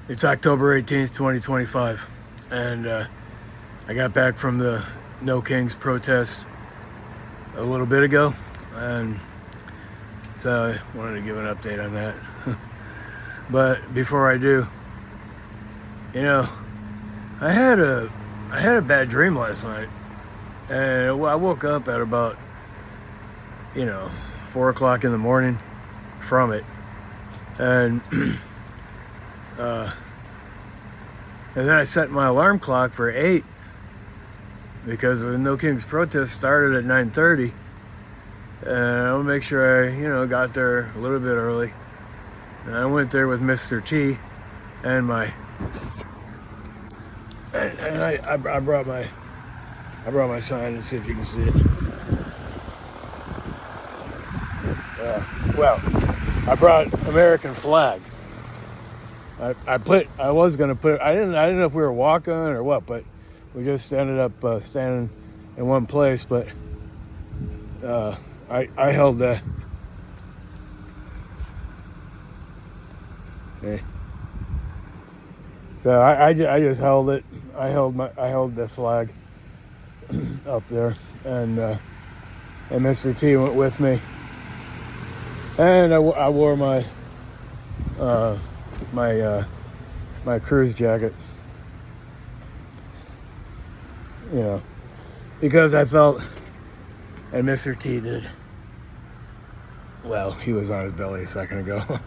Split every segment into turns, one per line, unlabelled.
It's October 18th, 2025, and I got back from the No Kings protest a little bit ago, and so I wanted to give an update on that. But before I do, I had a bad dream last night, and I woke up at about 4 o'clock in the morning from it, and and then I set my alarm clock for 8 because the No Kings protest started at 9:30, and I'll make sure I got there a little bit early. And I went there with Mr. T and I brought my sign and see if you can see it. Well, I brought American flag. I didn't know if we were walking or what, but we just ended up standing in one place. But I held the. Okay. So I just held it. I held the flag up there, and Mr. T went with me, and I wore my my cruise jacket, because I felt, and Mr. T did. Well, he was on his belly a second ago.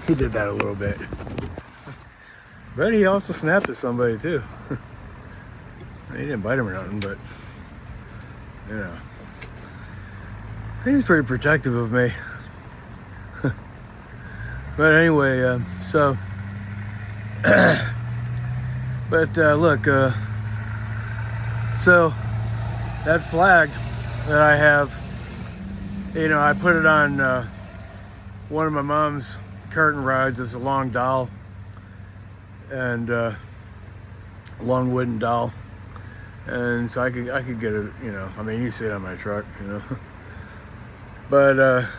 He did that a little bit. But he also snapped at somebody too. He didn't bite him or nothing, but he's pretty protective of me. But anyway, so but look, so that flag that I have, I put it on one of my mom's curtain rods. It's a long dowel, and a long wooden dowel, and so I could get it. You see it on my truck, But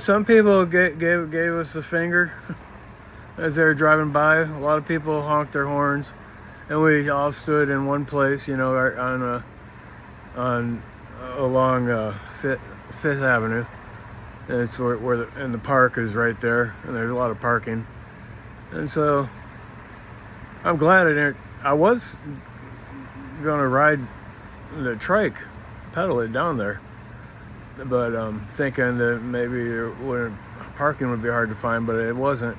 some people gave us the finger as they were driving by. A lot of people honked their horns, and we all stood in one place, along Fifth Avenue. And it's and the park is right there, and there's a lot of parking. And so I'm glad I was gonna ride the trike, pedal it down there, but thinking that maybe parking would be hard to find, but it wasn't.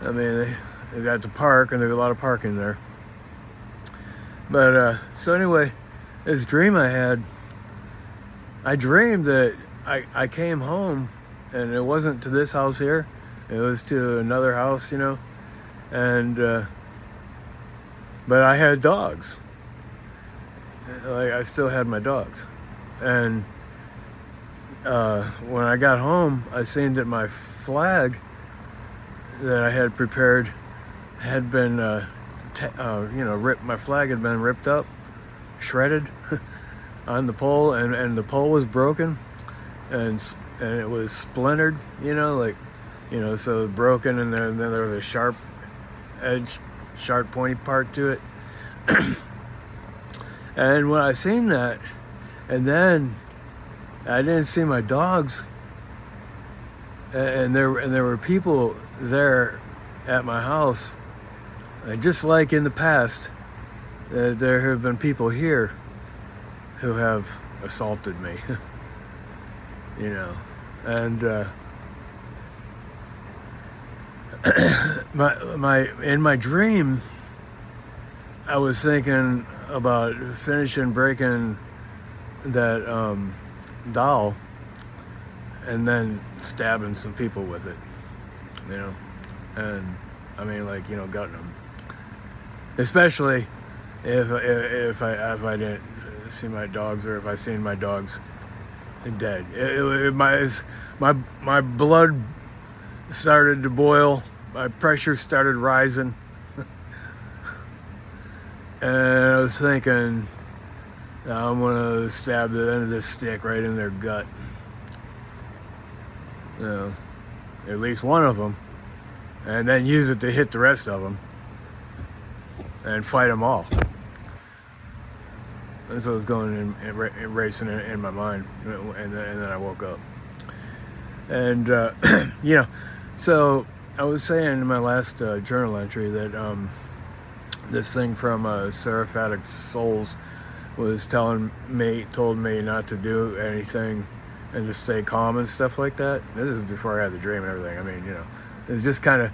I mean, they got the park, and there's a lot of parking there. But so anyway, this dream I had, I dreamed that I came home, and it wasn't to this house here, it was to another house, and but I had dogs. Like, I still had my dogs, and when I got home, I seen that my flag that I had prepared had been ripped. My flag had been ripped up, shredded on the pole, and the pole was broken, and it was splintered, so broken, and then there was a sharp edge, sharp pointy part to it. And when I seen that, and then I didn't see my dogs, and there were people there at my house, just like in the past, there have been people here who have assaulted me. And in my dream, I was thinking about finishing breaking that doll, and then stabbing some people with it, and gutting them. Especially if I didn't see my dogs, or if I seen my dogs dead. My blood started to boil, my pressure started rising, and I was thinking, I'm gonna stab the end of this stick right in their gut. At least one of them. and then use it to hit the rest of them and fight them all. That's what was going in racing in my mind, and then I woke up. And you know, so I was saying in my last journal entry that this thing from Seraphatic Souls was told me not to do anything and to stay calm and stuff like that. This is before I had the dream and everything. I mean, you know, it's just kind of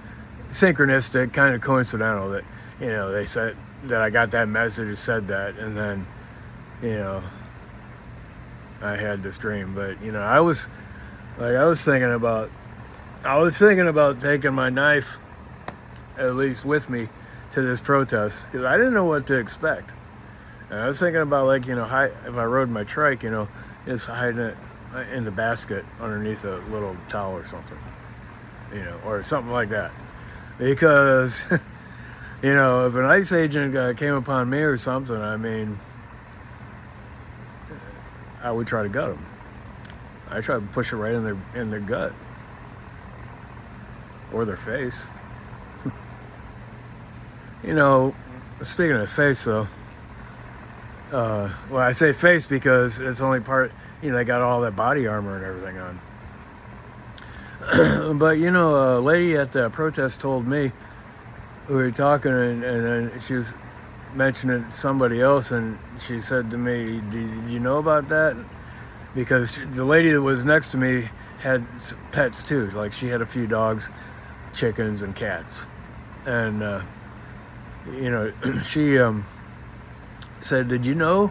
synchronistic, kind of coincidental that, you know, they said that I got that message, said that, and then, you know, I had this dream. But, you know, I was thinking about taking my knife, at least with me, to this protest, because I didn't know what to expect. And I was thinking about, like, you know, if I rode my trike, you know, just hiding it in the basket underneath a little towel or something, you know, or something like that. Because, you know, if an ICE agent came upon me or something, I mean, I would try to gut them. I try to push it right in their gut or their face. You know, speaking of face, though, well, I say face because it's the only part, you know, they got all that body armor and everything on. But, you know, a lady at the protest told me, we were talking, and then she was mentioning somebody else, and she said to me, did you know about that? Because the lady that was next to me had pets too. Like, she had a few dogs, chickens, and cats. And, you know, she said, did you know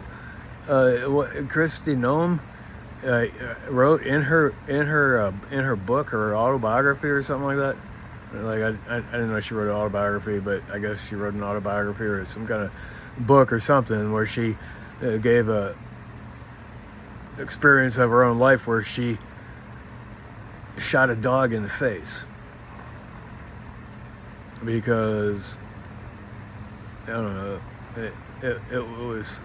what Kristi Noem wrote in her book, her autobiography or something like that? Like, I didn't know she wrote an autobiography, but I guess she wrote an autobiography or some kind of book or something where she gave a experience of her own life where she shot a dog in the face because, I don't know, it was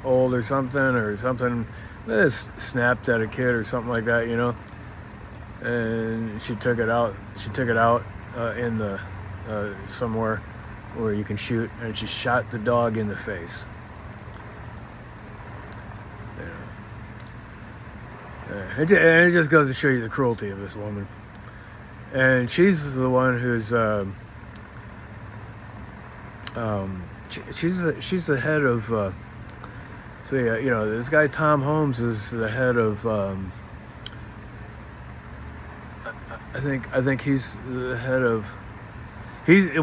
old or something it snapped at a kid or something like that, you know. And she took it out in the somewhere where you can shoot, and she shot the dog in the face. And it just goes to show you the cruelty of this woman. And she's the one who's she's the head of you know, this guy Tom Holmes is the head of I think he's the head of,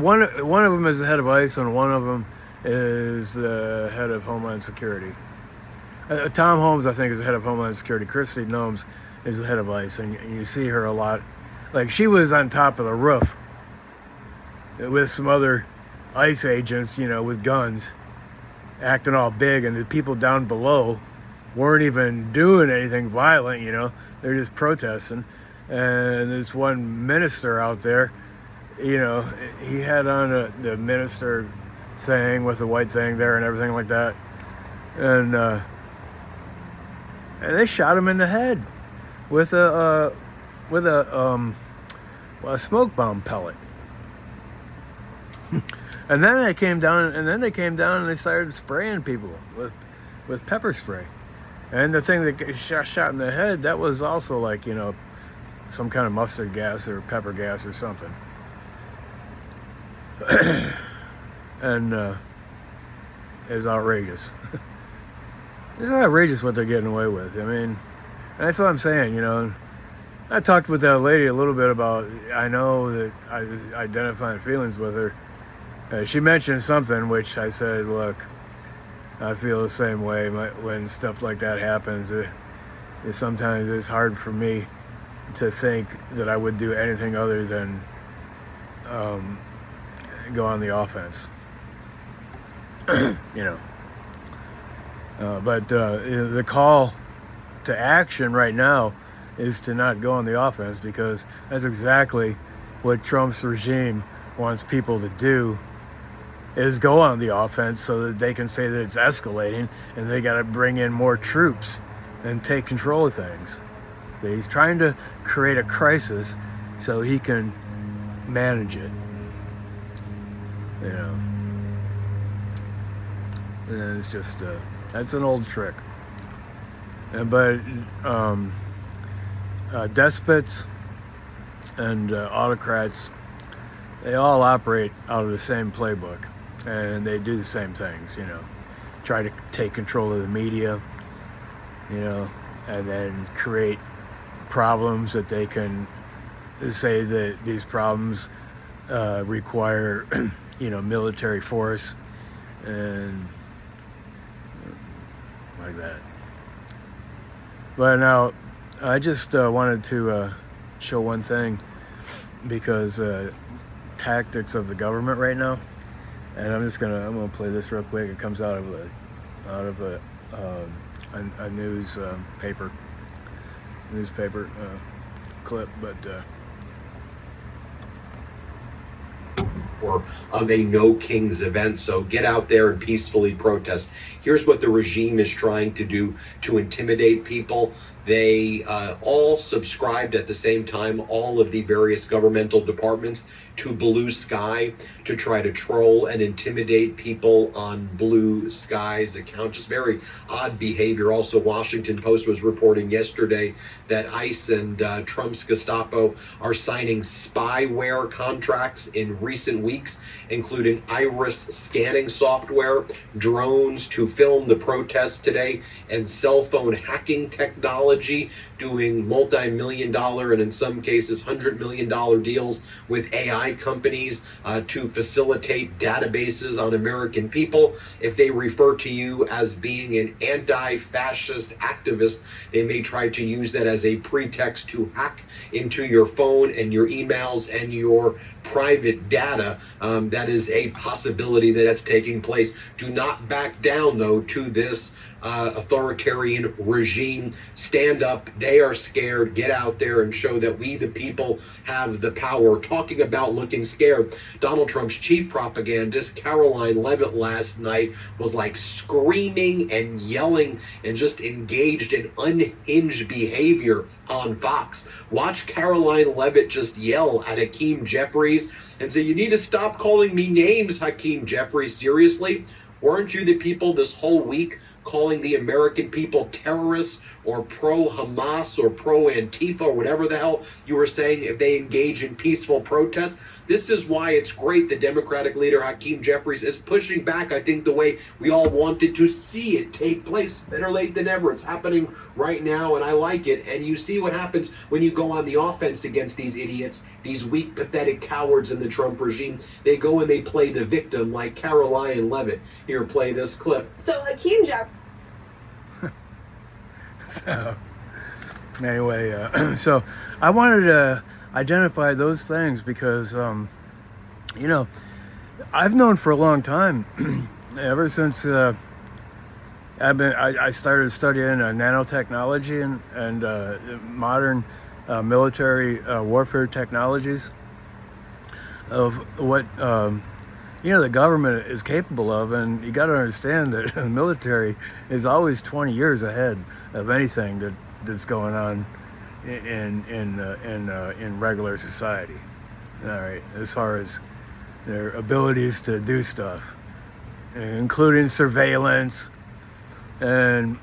one of them is the head of ICE, and one of them is the head of Homeland Security. Tom Holmes, I think, is the head of Homeland Security. Kristi Noem is the head of ICE, and you see her a lot. Like, she was on top of the roof with some other ICE agents, you know, with guns, acting all big, and the people down below weren't even doing anything violent, you know. They're just protesting. And this one minister out there, you know, he had on the minister thing with the white thing there and everything like that. And they shot him in the head with a smoke bomb pellet. And then they came down and they started spraying people with pepper spray. And the thing that shot in the head, that was also, like, you know, some kind of mustard gas or pepper gas or something. And it's outrageous. It's outrageous what they're getting away with. I mean, that's what I'm saying, you know. I talked with that lady a little bit about, I know that I was identifying feelings with her. She mentioned something which I said, look, I feel the same way when stuff like that happens. Sometimes it's hard for me to think that I would do anything other than go on the offense. You know. But the call to action right now is to not go on the offense, because that's exactly what Trump's regime wants people to do, is go on the offense so that they can say that it's escalating and they got to bring in more troops and take control of things. He's trying to create a crisis so he can manage it, you know. And it's just that's an old trick. But despots and autocrats, they all operate out of the same playbook, and they do the same things, you know. Try to take control of the media, you know, and then create problems that they can say that these problems require, you know, military force and like that. But now, I just wanted to show one thing, because tactics of the government right now, and I'm gonna play this real quick. It comes out of a newspaper clip, but.
Or of a No Kings event. So get out there and peacefully protest. Here's what the regime is trying to do to intimidate people. They all subscribed at the same time, all of the various governmental departments, to Blue Sky to try to troll and intimidate people on Blue Sky's account. Just very odd behavior. Also, Washington Post was reporting yesterday that ICE and Trump's Gestapo are signing spyware contracts in recent weeks, including iris scanning software, drones to film the protests today, and cell phone hacking technology, doing multi-million-dollar and in some cases $100 million deals with AI companies to facilitate databases on American people. If they refer to you as being an anti-fascist activist, they may try to use that as a pretext to hack into your phone and your emails and your private data. That is a possibility that's taking place. Do not back down, though, to this authoritarian regime. Stand up. They are scared. Get out there and show that we, the people, have the power. Talking about looking scared, Donald Trump's chief propagandist, Caroline Levitt, last night was like screaming and yelling and just engaged in unhinged behavior on Fox. Watch Caroline Levitt just yell at Hakeem Jeffries and say, "You need to stop calling me names, Hakeem Jeffries. Seriously? Weren't you the people this whole week calling the American people terrorists or pro-Hamas or pro-Antifa or whatever the hell you were saying if they engage in peaceful protests?" This is why it's great the Democratic leader Hakeem Jeffries is pushing back, I think, the way we all wanted to see it take place. Better late than never. It's happening right now, and I like it. And you see what happens when you go on the offense against these idiots, these weak, pathetic cowards in the Trump regime. They go and they play the victim like Caroline Levitt. Here, play this clip.
So Hakeem Jeffries.
So, anyway, so I wanted to identify those things because, you know, I've known for a long time, ever since I started studying nanotechnology and modern military warfare technologies of what you know the government is capable of, and you got to understand that the military is always 20 years ahead of anything that's going on in regular society. All right, as far as their abilities to do stuff, including surveillance, and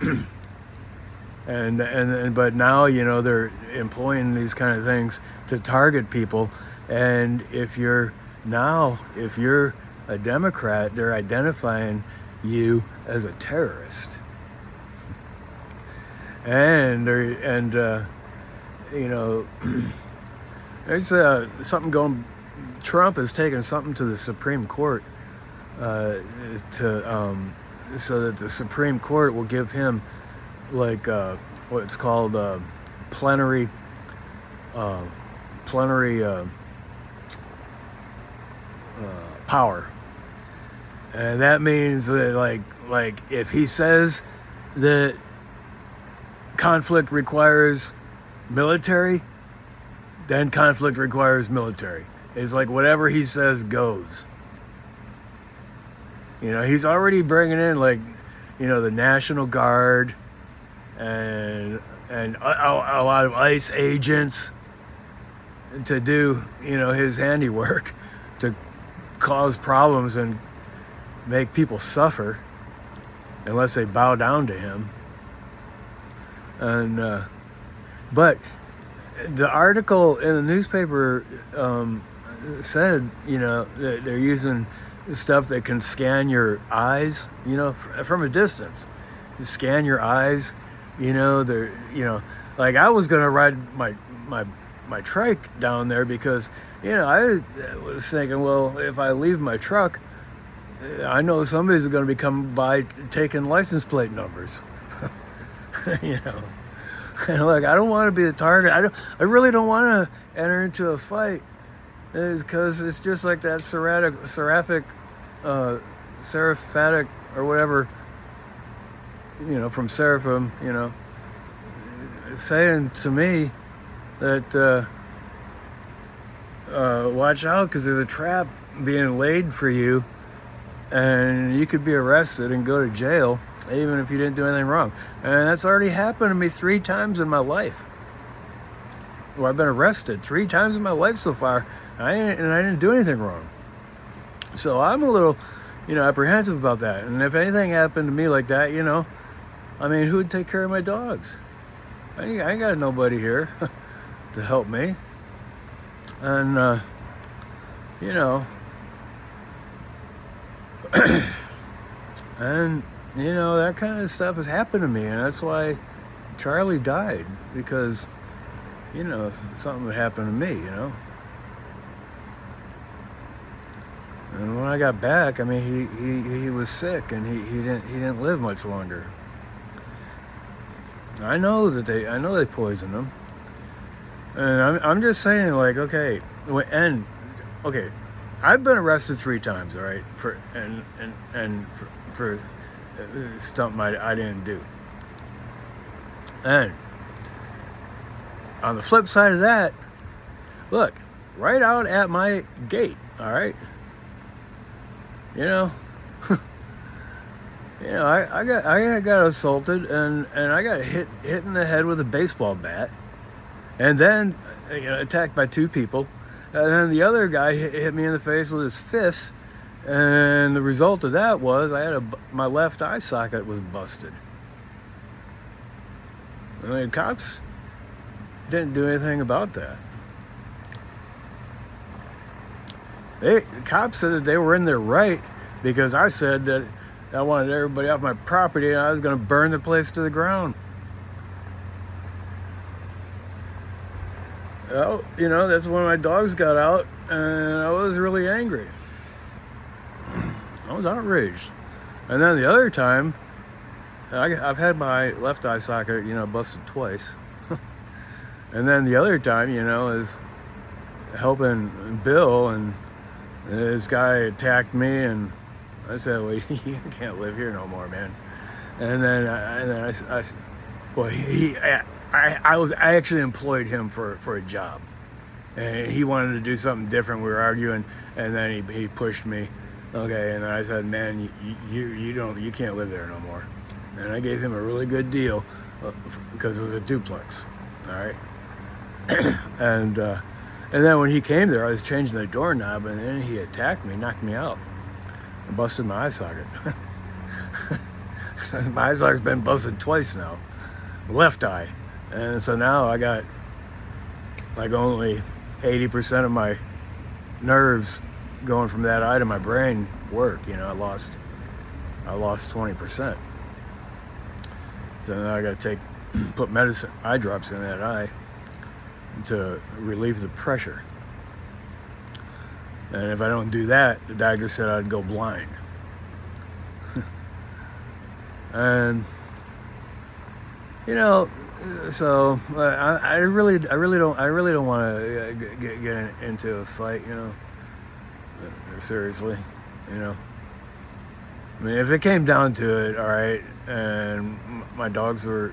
but now, you know, they're employing these kind of things to target people, and if you're a Democrat, they're identifying you as a terrorist, and you know, there's something going. Trump has taken something to the Supreme Court so that the Supreme Court will give him like what's called plenary power, and that means that like if he says that conflict requires military, then conflict requires military. It's like whatever he says goes. You know, he's already bringing in, like, you know, the National Guard and a lot of ICE agents to do, his handiwork, to cause problems and make people suffer unless they bow down to him. And but the article in the newspaper said, that they're using stuff that can scan your eyes, from a distance. Scan your eyes, they're, like I was gonna ride my trike down there because, I was thinking, well, if I leave my truck, I know somebody's going to be coming by taking license plate numbers. And like, I don't want to be the target. I really don't want to enter into a fight, because it's just like that seraphic, or whatever, from Seraphim, saying to me that watch out, because there's a trap being laid for you, and you could be arrested and go to jail even if you didn't do anything wrong. And that's already happened to me 3 times in my life. Well, I've been arrested 3 times in my life so far, and I didn't do anything wrong. So I'm a little, apprehensive about that. And if anything happened to me like that, who would take care of my dogs? I ain't got nobody here to help me. And, and, that kind of stuff has happened to me. And that's why Charlie died, because, something would happen to me, And when I got back, he was sick, and he didn't live much longer. I know they poisoned him. And I'm just saying, like, okay, I've been arrested 3 times, all right, for something I didn't do. And on the flip side of that, look, right out at my gate, all right, I got assaulted, and I got hit in the head with a baseball bat, and then attacked by 2 people, and then the other guy hit me in the face with his fist, and the result of that was my left eye socket was busted. Cops didn't do anything about that. Cops said that they were in their right, because I said that I wanted everybody off my property and I was going to burn the place to the ground. Well, that's when my dogs got out, and I was really angry. I was outraged. And then the other time, I've had my left eye socket, busted twice. And then the other time, is helping Bill, and this guy attacked me, and I said, well, you can't live here no more, man. And then I actually employed him for a job, and he wanted to do something different. We were arguing, and then he pushed me. Okay, and then I said, man, you can't live there no more. And I gave him a really good deal, because it was a duplex. All right. And then when he came there, I was changing the doorknob, and then he attacked me, knocked me out, and busted my eye socket. My eye socket's been busted twice now, left eye. And so now I got like only 80% of my nerves going from that eye to my brain work. I lost 20%. So now I got to put eye drops in that eye to relieve the pressure. And if I don't do that, the doctor said I'd go blind. And so I really don't want to get into a fight, seriously, if it came down to it, all right, and my dogs were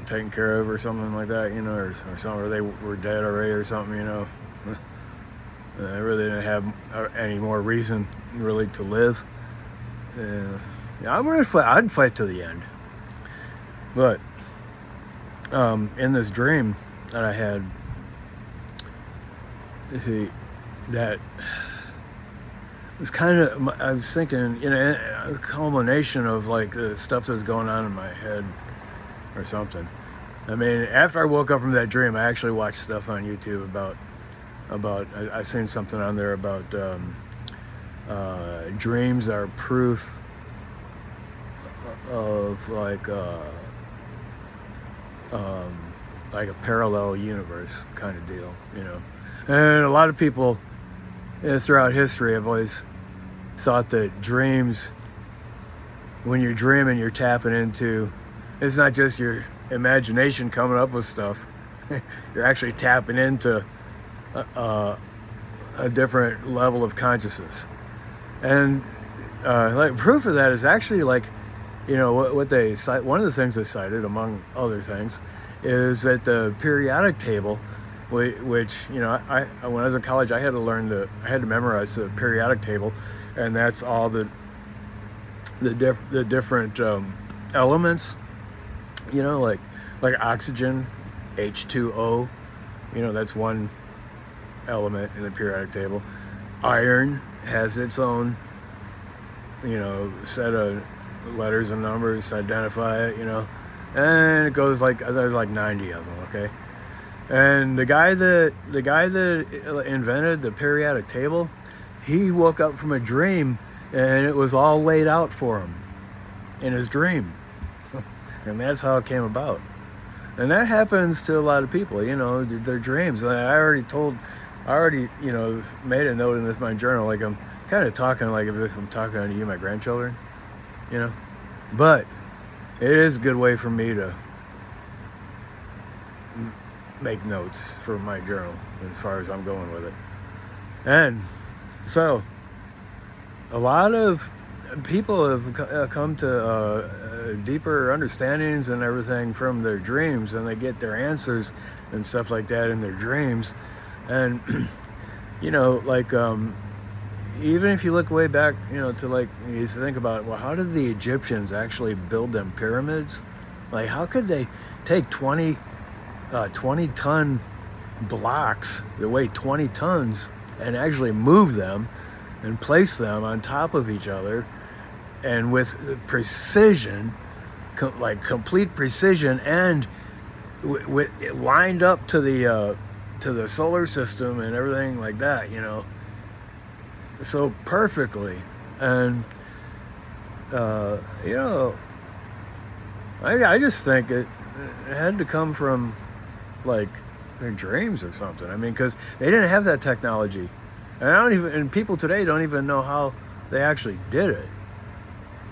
taken care of or something like that, or something, or they were dead already or something, I really didn't have any more reason really to live. I'm gonna fight. I'd fight to the end. But in this dream that I had that was kind of, I was thinking, you know, a culmination of like the stuff that's going on in my head or something. I mean, after I woke up from that dream, I actually watched stuff on YouTube about I seen something on there about dreams are proof of like a parallel universe kind of deal, you know. And a lot of people throughout history have always thought that dreams, when you're dreaming, you're tapping into, it's not just your imagination coming up with stuff. You're actually tapping into a different level of consciousness. And like proof of that is actually, like, you know, what they cite. One of the things they cited, among other things, is that the periodic table, which, you know, I when I was in college, I had to memorize the periodic table, and that's all the different elements, you know, like oxygen, H2O, you know, that's one element in the periodic table. Iron has its own, you know, set of letters and numbers to identify it, you know, and it goes like, there's like 90 of them, okay? And the guy that invented the periodic table, he woke up from a dream and it was all laid out for him in his dream. And that's how it came about. And that happens to a lot of people, you know, their dreams. I already, you know, made a note in my journal, like I'm kind of talking like if I'm talking to you, my grandchildren, you know. But it is a good way for me to make notes for my journal as far as I'm going with it. And so a lot of people have come to deeper understandings and everything from their dreams, and they get their answers and stuff like that in their dreams. And you know, like even if you look way back, you know, to like, you think about, well, how did the Egyptians actually build them pyramids? Like, how could they take 20-ton blocks that weigh 20 tons and actually move them and place them on top of each other, and with precision, like complete precision, and with it lined up to the solar system and everything like that, you know, so perfectly. And you know, I just think it had to come from like their dreams or something. I mean, because they didn't have that technology, and people today don't even know how they actually did it,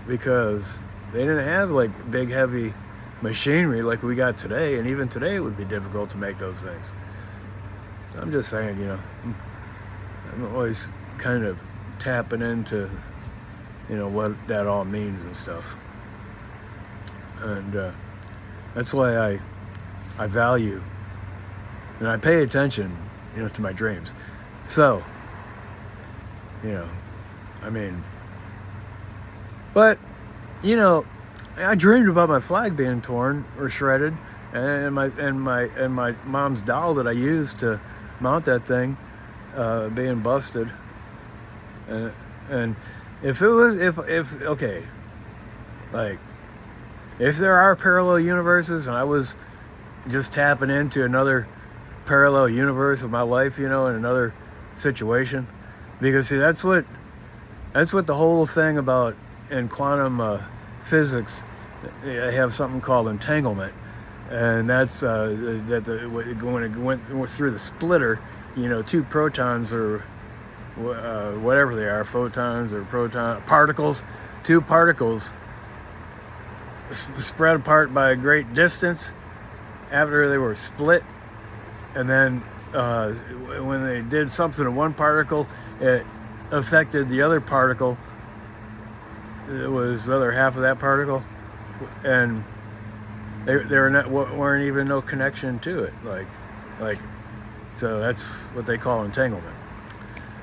because they didn't have like big heavy machinery like we got today, and even today it would be difficult to make those things. I'm just saying, you know, I'm always kind of tapping into, you know, what that all means and stuff. And that's why I value and I pay attention, you know, to my dreams. So, you know, I mean, but, you know, I dreamed about my flag being torn or shredded, and my mom's doll that I used to mount that thing being busted. And if okay, like, if there are parallel universes and I was just tapping into another parallel universe of my life, you know, in another situation, because see, that's what the whole thing about in quantum physics, I have something called entanglement, and that's when it went through the splitter, you know, two protons or whatever they are, photons or particles, two particles spread apart by a great distance after they were split, and then when they did something to one particle, it affected the other particle. It was the other half of that particle, and weren't even no connection to it, like so that's what they call entanglement,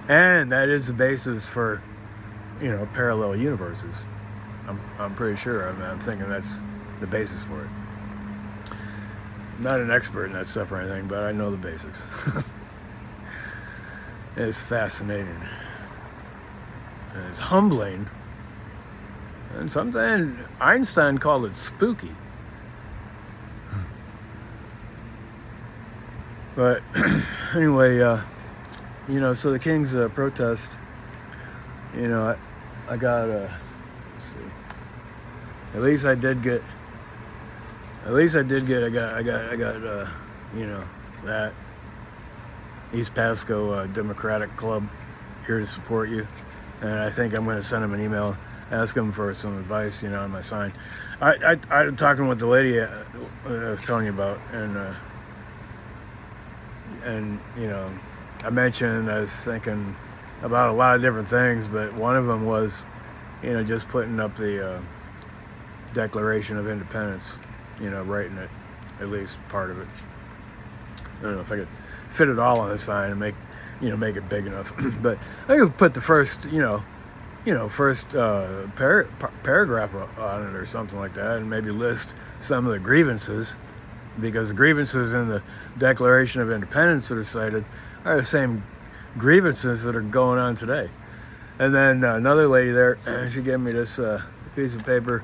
and that is the basis for, you know, parallel universes. I'm pretty sure. I'm thinking that's the basis for it. I'm not an expert in that stuff or anything, but I know the basics. is fascinating. And it's humbling. And something Einstein called it spooky. But anyway, so the King's protest, I got, let's see, at least I got, that East Pasco Democratic Club here to support you. And I think I'm going to send him an email, ask him for some advice, on my sign. I'm talking with the lady I was telling you about, and I mentioned I was thinking about a lot of different things, but one of them was, just putting up the Declaration of Independence, writing it, at least part of it. I don't know if I could fit it all on the sign and make it big enough, but I could put the first, first paragraph on it or something like that, and maybe list some of the grievances, because the grievances in the Declaration of Independence that are cited are the same grievances that are going on today. And then another lady there, she gave me this piece of paper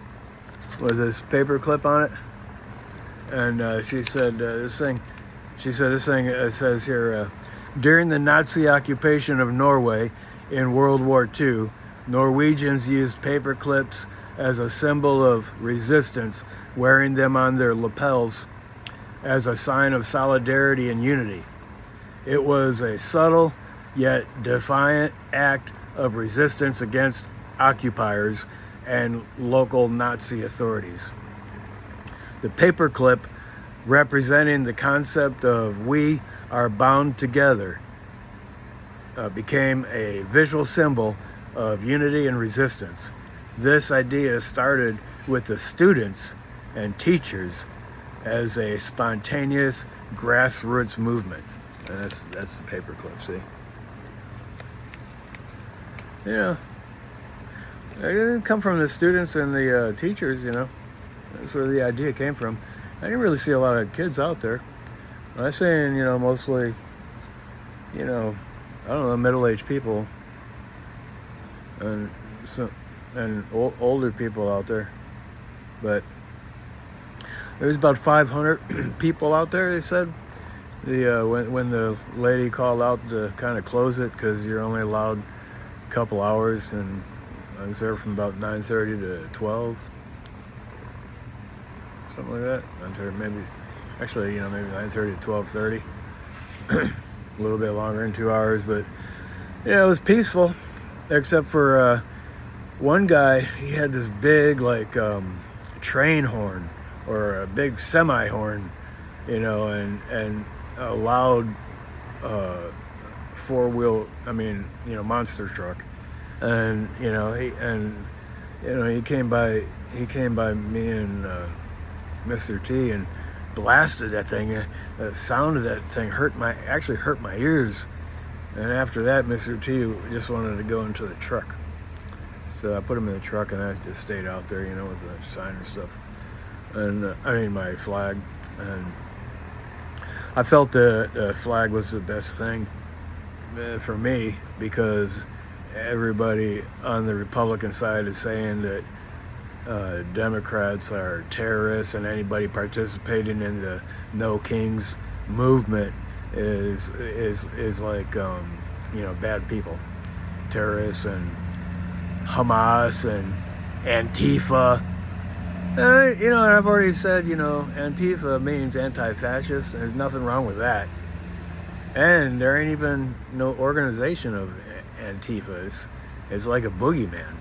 with this paper clip on it, and she said this thing says here, during the Nazi occupation of Norway in World War II, Norwegians used paper clips as a symbol of resistance, wearing them on their lapels as a sign of solidarity and unity. It was a subtle yet defiant act of resistance against occupiers and local Nazi authorities. The paperclip, representing the concept of "we are bound together," became a visual symbol of unity and resistance. This idea started with the students and teachers as a spontaneous grassroots movement. And that's the paperclip, see? It didn't come from the students and the teachers, That's where the idea came from. I didn't really see a lot of kids out there. I'm saying, mostly, I don't know, middle-aged people and older people out there. But there's about 500 people out there, they said. When the lady called out to kind of close it, because you're only allowed a couple hours, and I was there from about 9:30 to 12, something like that. Maybe 9:30 to 12:30, a little bit longer than 2 hours, but it was peaceful, except for one guy. He had this big train horn, or a big semi horn, and a loud monster truck, and he came by me and Mr. T and blasted that thing. The sound of that thing actually hurt my ears, and after that Mr. T just wanted to go into the truck, so I put him in the truck, and I just stayed out there, with the sign and stuff, and my flag. And I felt the flag was the best thing for me, because everybody on the Republican side is saying that Democrats are terrorists, and anybody participating in the No Kings movement is like bad people, terrorists, and Hamas and Antifa. And I've already said, Antifa means anti-fascist, and there's nothing wrong with that. And there ain't even no organization of Antifa. It's like a boogeyman.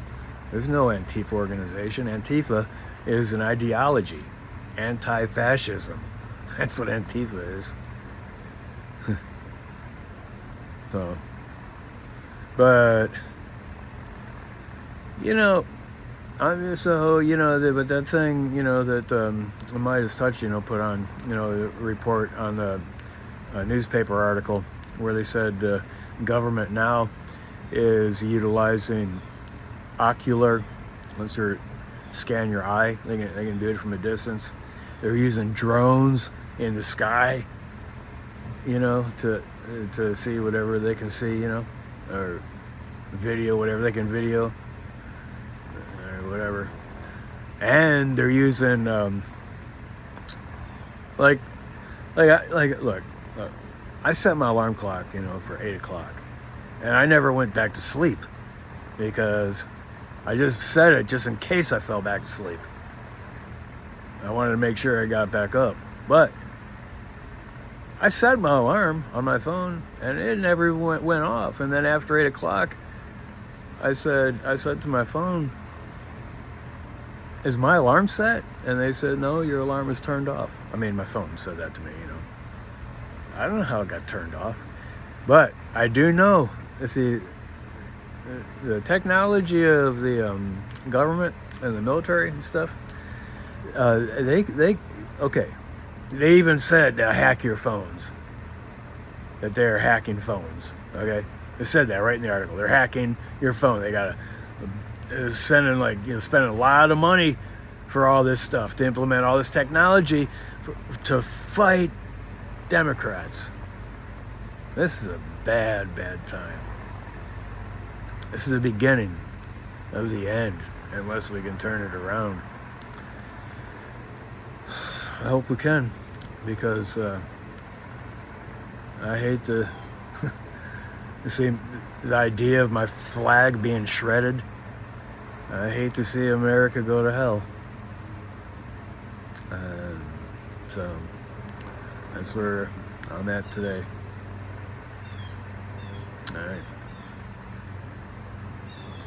There's no Antifa organization. Antifa is an ideology, anti-fascism. That's what Antifa is. But but that thing, that Midas Touch, put on, the report on the newspaper article where they said government now is utilizing ocular, once they scan your eye, they can do it from a distance. They're using drones in the sky, to to see whatever they can see, you know, or video whatever they can video, or whatever. And they're using look, I set my alarm clock, you know, for 8 o'clock, and I never went back to sleep because I just set it just in case I fell back to sleep. I wanted to make sure I got back up, but I set my alarm on my phone and it never went off. And then after 8 o'clock, I said to my phone, "Is my alarm set?" And they said, "No, your alarm is turned off." I mean, my phone said that to me, you know. I don't know how it got turned off, but I do know, see, the technology of the government and the military and stuff, they even said to hack your phones, that they're hacking phones, okay? They said that right in the article. They're hacking your phone. They got spending a lot of money for all this stuff, to implement all this technology to fight Democrats. This is a bad time. This is the beginning of the end, unless we can turn it around. I hope we can, because I hate to see the idea of my flag being shredded. I hate to see America go to hell. So that's where I'm at today. All right.